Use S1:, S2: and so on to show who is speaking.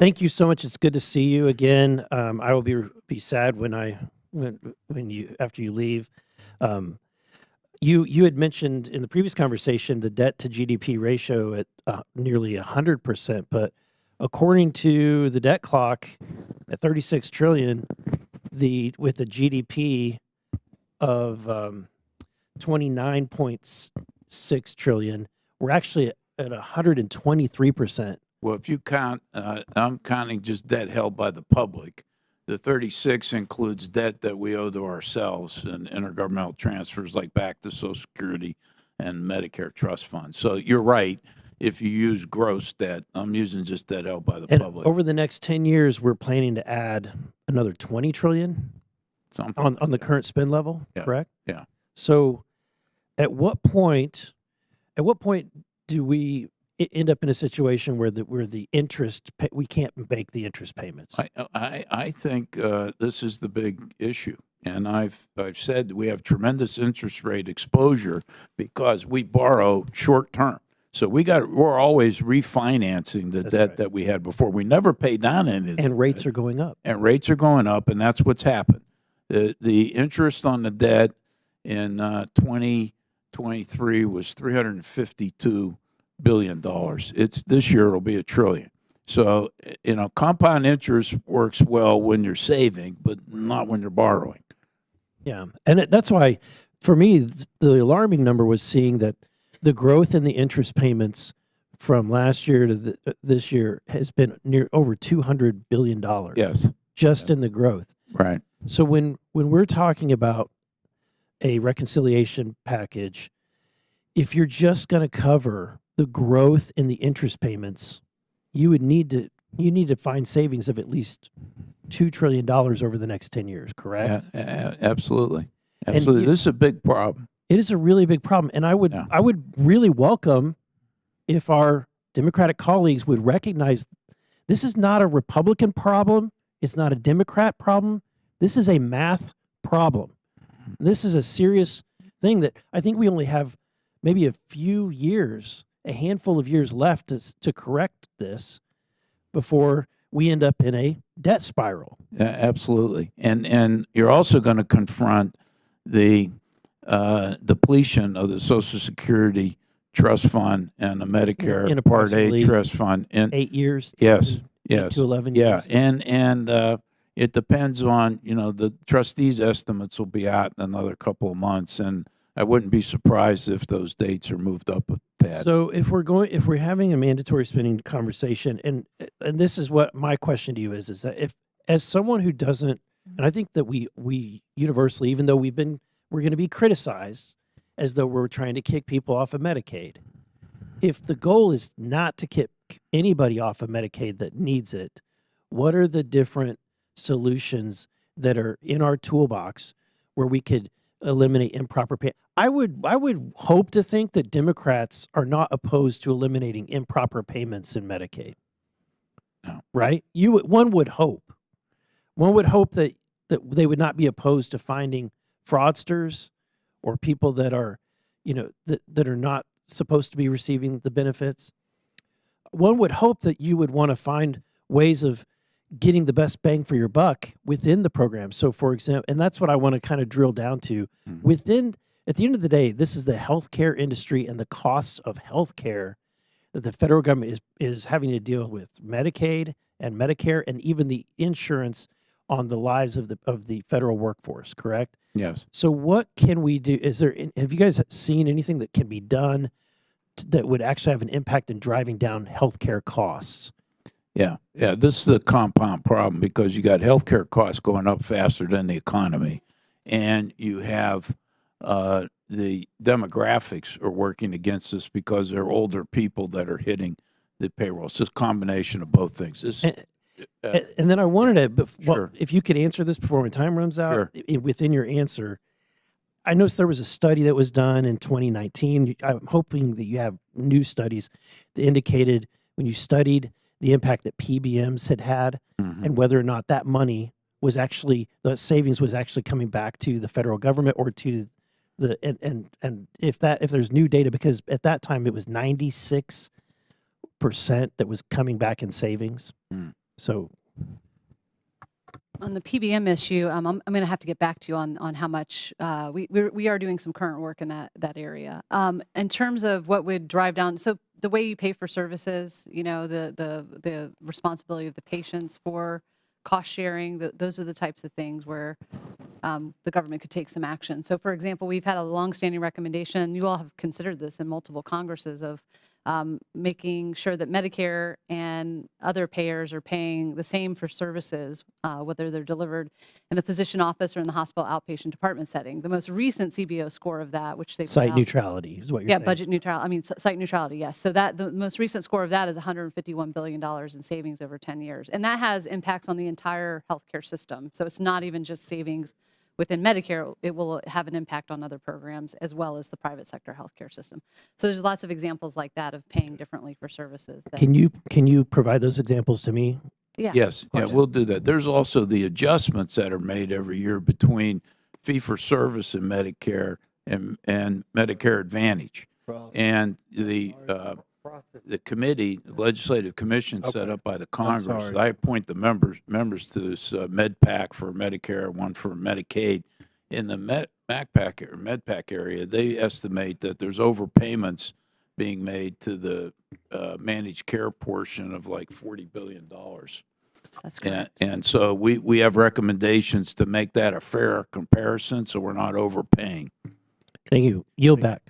S1: Thank you so much. It's good to see you again. I will be sad when you after you leave. Um, you had mentioned in the previous conversation the debt to GDP ratio at nearly 100%, but according to the debt clock at 36 trillion, with the GDP of 29.6 trillion, we're actually at 123%.
S2: Well, if you count, I'm counting just debt held by the public. The 36 includes debt that we owe to ourselves and intergovernmental transfers like back to Social Security and Medicare trust funds. So you're right. If you use gross debt, I'm using just debt held by the
S1: And
S2: public.
S1: over the next 10 years, we're planning to add another 20 trillion
S2: Something
S1: on
S2: like
S1: the
S2: that.
S1: current spend level,
S2: Yeah.
S1: correct?
S2: Yeah.
S1: So at what point do we end up in a situation where the interest we can't make the interest payments?
S2: I think this is the big issue, and I've said we have tremendous interest rate exposure because we borrow short term. So we're always refinancing the
S1: That's
S2: debt
S1: right.
S2: that we had before. We never pay down any of the
S1: And rates
S2: debt.
S1: are going up.
S2: And rates are going up, and that's what's happened. The interest on the debt in 2023 was $352 billion. It's this year it'll be $1 trillion. So compound interest works well when you're saving, but not when you're borrowing.
S1: Yeah. And that's why, for me, the alarming number was seeing that the growth in the interest payments from last year to this year has been near over $200 billion.
S2: Yes.
S1: Just in the growth.
S2: Right.
S1: So when we're talking about a reconciliation package, if you're just going to cover the growth in the interest payments, you need to find savings of at least $2 trillion over the next 10 years, correct?
S2: Absolutely. Absolutely. This is a big problem.
S1: It is a really big problem. And I would really welcome if our Democratic colleagues would recognize this is not a Republican problem. It's not a Democrat problem. This is a math problem. This is a serious thing that I think we only have maybe a handful of years left to correct this before we end up in a debt spiral.
S2: Absolutely. And you're also going to confront the depletion of the Social Security Trust Fund and the Medicare
S1: In
S2: Part A
S1: approximately
S2: Trust Fund.
S1: 8 years.
S2: Yes.
S1: 8 to 11
S2: Yeah,
S1: years.
S2: and it depends on, the trustees' estimates will be out in another couple of months, and I wouldn't be surprised if those dates are moved up a tad.
S1: So if we're having a mandatory spending conversation, and this is what my question to you is that if, as someone who doesn't, and I think that we universally, even though we're going to be criticized as though we're trying to kick people off of Medicaid, if the goal is not to kick anybody off of Medicaid that needs it, what are the different solutions that are in our toolbox where we could eliminate improper pay? I would hope to think that Democrats are not opposed to eliminating improper payments in Medicaid.
S2: No.
S1: Right? One would hope that they would not be opposed to finding fraudsters or people that are, that are not supposed to be receiving the benefits. One would hope that you would want to find ways of getting the best bang for your buck within the program. So, for example, and that's what I want to kind of drill down to. At the end of the day, this is the healthcare industry and the costs of healthcare that the federal government is having to deal with Medicaid and Medicare and even the insurance on the lives of the federal workforce, correct?
S2: Yes.
S1: So what can we do? Have you guys seen anything that can be done that would actually have an impact in driving down healthcare costs?
S2: Yeah. This is a compound problem because you got healthcare costs going up faster than the economy, and you have the demographics are working against us because they're older people that are hitting the payroll. It's just a combination of both things.
S1: And then I wanted to,
S2: Sure.
S1: if you could answer this before my time runs out,
S2: Sure.
S1: within your answer, I noticed there was a study that was done in 2019. I'm hoping that you have new studies that indicated when you studied the impact that PBMs had and whether or not that money was actually, the savings was actually coming back to the federal government or to the, and if there's new data, because at that time it was 96% that was coming back in savings. So
S3: On the PBM issue, I'm going to have to get back to you on how much we are doing some current work in that area. In terms of what would drive down, so the way you pay for services, the responsibility of the patients for cost sharing, those are the types of things where the government could take some action. So, for example, we've had a longstanding recommendation. You all have considered this in multiple Congresses of making sure that Medicare and other payers are paying the same for services, whether they're delivered in the physician office or in the hospital outpatient department setting. The most recent CBO score of that, which they put
S1: site
S3: out,
S1: neutrality is what you're
S3: yeah,
S1: saying.
S3: budget neutrality. I mean, site neutrality, yes. So that the most recent score of that is $151 billion in savings over 10 years. And that has impacts on the entire healthcare system. So it's not even just savings within Medicare, it will have an impact on other programs as well as the private sector healthcare system. So there's lots of examples like that of paying differently for services. That,
S1: Can you provide those examples to me?
S3: yeah,
S2: Yes, yeah,
S3: course.
S2: we'll do that. There's also the adjustments that are made every year between fee-for-service and Medicare and Medicare Advantage. And the committee, the legislative commission set
S4: Okay.
S2: up by the Congress,
S4: sorry.
S2: I appoint the members to this MedPAC for Medicare, one for Medicaid. In the MedPAC area, they estimate that there's overpayments being made to the managed care portion of like $40 billion.
S3: That's correct.
S2: And so we have recommendations to make that a fair comparison so we're not overpaying.
S1: Thank you. Yield back.